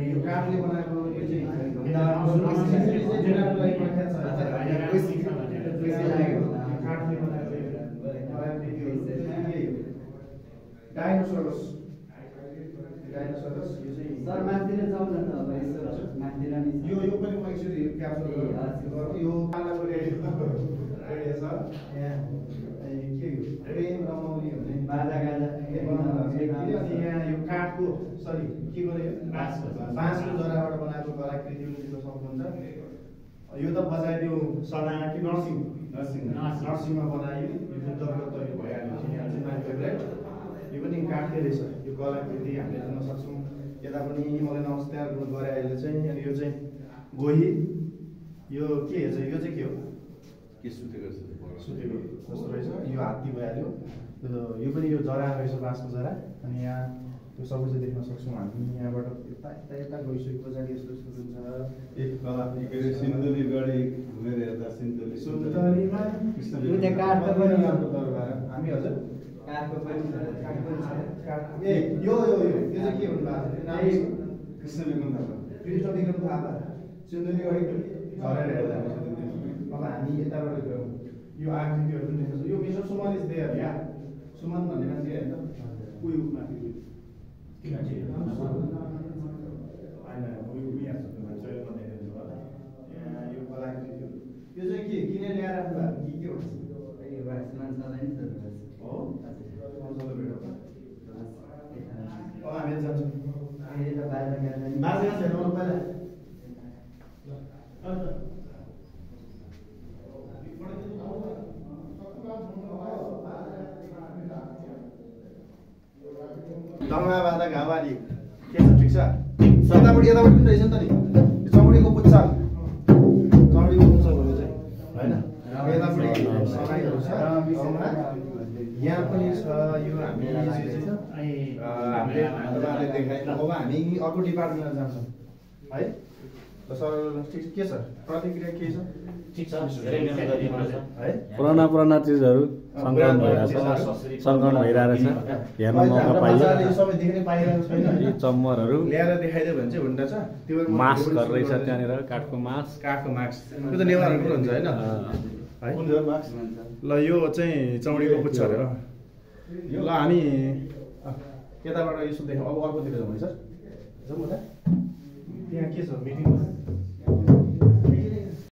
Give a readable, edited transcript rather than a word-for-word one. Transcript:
यो काठले बनाएको यो चाहिँ डाइनोसोरस सर माथितिर जाउँ न त अब यसो माथितिर नि यो पनि म एकचोटि क्याप्चर गरेँ यो पालाको रेडियो छ यहाँ के यो प्रेम रमाउली हुने बाजा गाजा यहाँ यो काठको सरी के गर्यो बाँसको जराबाट बनाएको कलाकृति उनीहरूको सक्नुहुन्छ यो त बजाइदियो सना कि नर्सिङमा बनायो यो युद्धको त यो भइहाल्यो यो पनि काठकै रहेछ यो कलाकृति हामीले दिन सक्छौँ यता पनि मलाई नमस्कार गरे अहिले चाहिँ अनि यो चाहिँ गोही यो के चाहिँ यो चाहिँ के हो के सुतेको जस्तो रहेछ यो हात्ती भइहाल्यो यो पनि यो जरा रहेछ बाँसको जरा अनि यहाँ त्यो सबै चाहिँ देख्न सक्छौँ हामी यहाँबाट यता यता यता गइसके पछाडि यस्तो यस्तो हुन्छ एक कला सिन्धुली गढी घुमेर हेर्दा सुन्दरीमा हामी हजुर काठको पनि ए यो चाहिँ के भन्नु भएको कृष्ण विक्रम थापा सिन्धुली गढी झरेर हेर्दा अब हामी यताबाट गयौँ यो आकृतिहरू पनि देख्छ यो मिसर सुमन इज देयर या सुमन भन्ने मान्छे होइन उयो माथि यो कलाकृतिहरू यो चाहिँ के किनेर ल्याएर राख्नु भएको के हो हामी जान्छौँ बाजे छैन पहिला डङ्गा बाँधा घावाली के छ ठिक छ सतापट्टि यतापट्टि पनि रहेछ नि त नि चौडीको पुच्छा चौडीको पुच्छाहरू चाहिँ होइन यतापट्टि सनाइहरू छ यहाँ पनि छ यो हामीले देखाइ अब हामी अर्को डिपार्टमेन्टमा जान्छौँ है ल सर ठिक के छ प्रतिक्रिया के छ ठीक छ धेरै मेहनत गरिएको छ है पुराना चिजहरू सङ्कलन भइरहेछ हेर्न मौका पाइयो यो सबै देख्ने पाइरहेको छैन यी चम्मरहरू ल्याएर देखाइदियो भने चाहिँ हुँदा छ त्यो मास्कहरू रहेछ त्यहाँनिर काठको मास्क त्यो त नेवारहरू पनि हुन्छ होइन ल यो चाहिँ चौडीको पुच्छ अरे ल हामी यताबाट यसो देख्यौँ अब अर्कोतिर जाउँ है सर जाउँ त त्यहाँ के छ मिटिङ